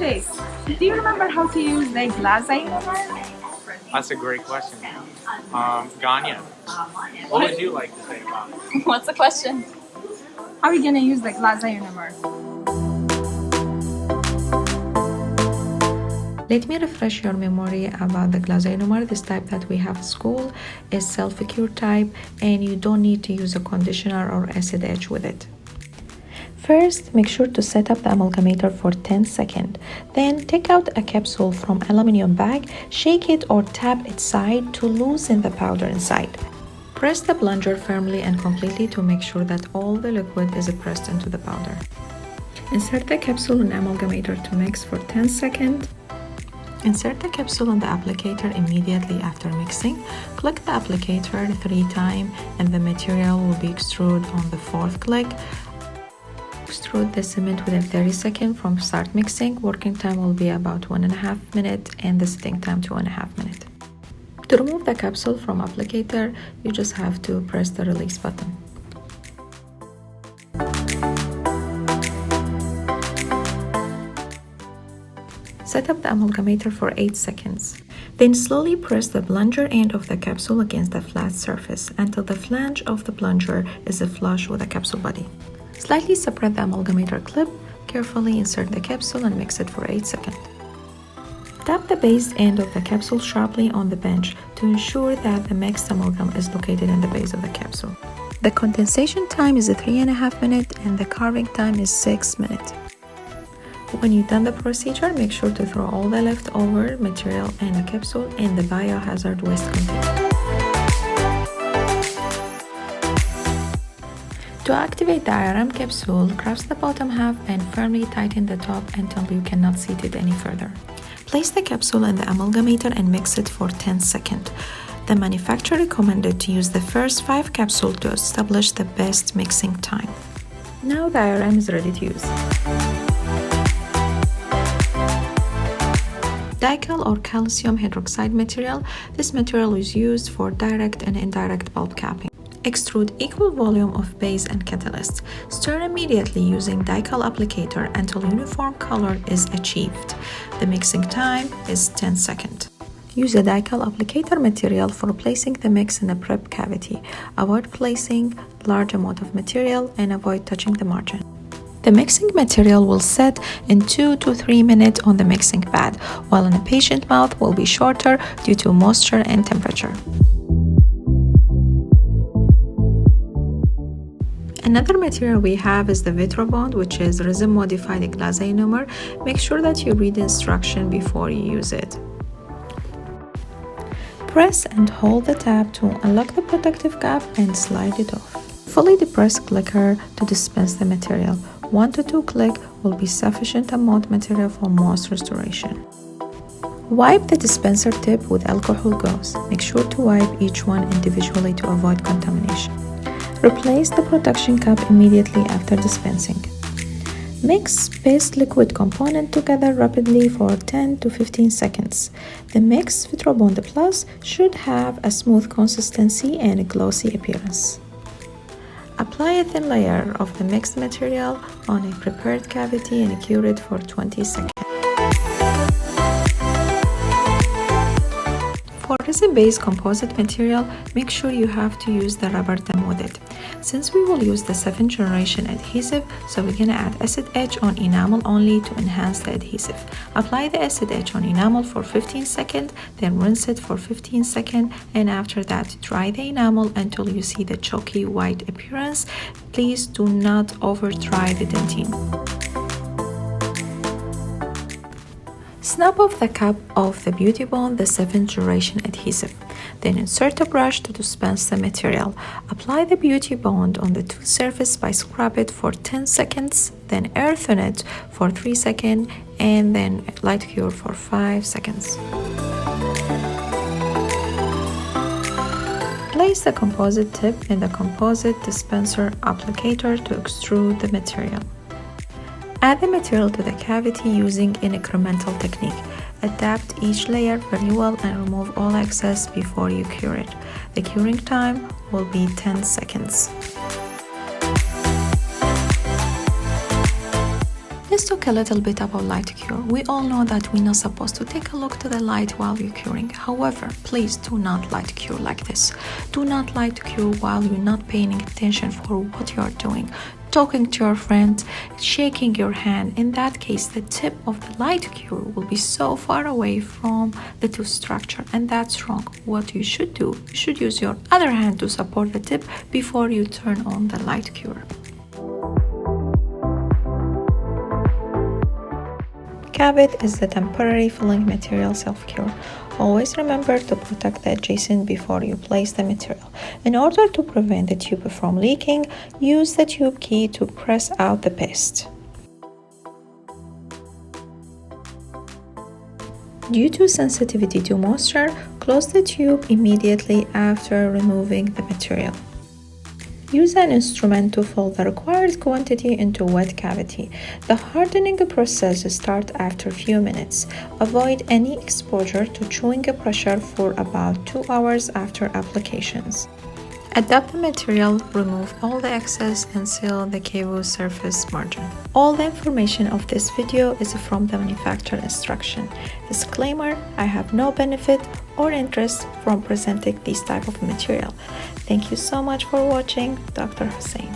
Chase, do you remember how to use the glass ionomer? That's a great question. Ganya, what would you like to say about it? What's the question? How are you going to use the glass ionomer? Let me refresh your memory about the glass ionomer. This type that we have at school is self-cure type, and you don't need to use a conditioner or acid etch with it. First, make sure to set up the amalgamator for 10 seconds. Then take out a capsule from aluminum bag, shake it or tap its side to loosen the powder inside. Press the plunger firmly and completely to make sure that all the liquid is pressed into the powder. Insert the capsule in amalgamator to mix for 10 seconds. Insert the capsule on the applicator immediately after mixing. Click the applicator 3 times and the material will be extruded on the 4th click. Extrude the cement within 30 seconds from start mixing. Working time will be about 1.5 minutes and the sitting time 2.5 minutes. To remove the capsule from applicator, you just have to press the release button. Set up the amalgamator for 8 seconds. Then slowly press the plunger end of the capsule against the flat surface until the flange of the plunger is flush with the capsule body. Slightly separate the amalgamator clip, carefully insert the capsule and mix it for 8 seconds. Tap the base end of the capsule sharply on the bench to ensure that the mixed amalgam is located in the base of the capsule. The condensation time is 3.5 minutes and the carving time is 6 minutes. When you've done the procedure, make sure to throw all the leftover material in the capsule in the biohazard waste container. To activate the IRM capsule, cross the bottom half and firmly tighten the top until you cannot seat it any further. Place the capsule in the amalgamator and mix it for 10 seconds. The manufacturer recommended to use the first 5 capsules to establish the best mixing time. Now the IRM is ready to use. Dical or calcium hydroxide material. This material is used for direct and indirect pulp capping. Extrude equal volume of base and catalyst. Stir immediately using dical applicator until uniform color is achieved. The mixing time is 10 seconds. Use a dical applicator material for placing the mix in the prep cavity. Avoid placing large amount of material and avoid touching the margin. The mixing material will set in 2 to 3 minutes on the mixing pad, while in a patient mouth will be shorter due to moisture and temperature. Another material we have is the Vitro bond, which is resin modified glass ionomer. Make sure that you read the instruction before you use it. Press and hold the tab to unlock the protective cap and slide it off. Fully depress clicker to dispense the material. 1 to 2 clicks will be sufficient amount material for moist restoration. Wipe the dispenser tip with alcohol gauze. Make sure to wipe each one individually to avoid contamination. Replace the protection cap immediately after dispensing. Mix paste liquid component together rapidly for 10 to 15 seconds. The mixed Vitro Bond Plus should have a smooth consistency and a glossy appearance. Apply a thin layer of the mixed material on a prepared cavity and cure it for 20 seconds. For resin-based composite material, make sure you have to use the rubber dam with it. Since we will use the 7th generation adhesive, so we're gonna add acid etch on enamel only to enhance the adhesive. Apply the acid etch on enamel for 15 seconds, then rinse it for 15 seconds, and after that, dry the enamel until you see the chalky white appearance. Please do not over dry the dentine. Snap off the cap of the Beauty Bond, the 7th generation adhesive. Then insert a brush to dispense the material. Apply the Beauty Bond on the tooth surface by scrub it for 10 seconds, then earthen it for 3 seconds, and then light cure for 5 seconds. Place the composite tip in the composite dispenser applicator to extrude the material. Add the material to the cavity using an incremental technique. Adapt each layer very well and remove all excess before you cure it. The curing time will be 10 seconds. Let's talk a little bit about light cure. We all know that we're not supposed to take a look to the light while you're curing. However, please do not light cure like this. Do not light cure while you're not paying attention for what you're doing. Talking to your friend, shaking your hand. In that case, the tip of the light cure will be so far away from the tooth structure, and that's wrong. What you should do, you should use your other hand to support the tip before you turn on the light cure. Composite is the temporary filling material self-cure. Always remember to protect the adjacent before you place the material. In order to prevent the tube from leaking, use the tube key to press out the paste. Due to sensitivity to moisture, close the tube immediately after removing the material. Use an instrument to fill the required quantity into wet cavity. The hardening process starts after a few minutes. Avoid any exposure to chewing pressure for about 2 hours after applications. Adapt the material, remove all the excess, and seal the cable surface margin. All the information of this video is from the manufacturer instruction. Disclaimer: I have no benefit or interest from presenting this type of material. Thank you so much for watching. Dr. Hussein.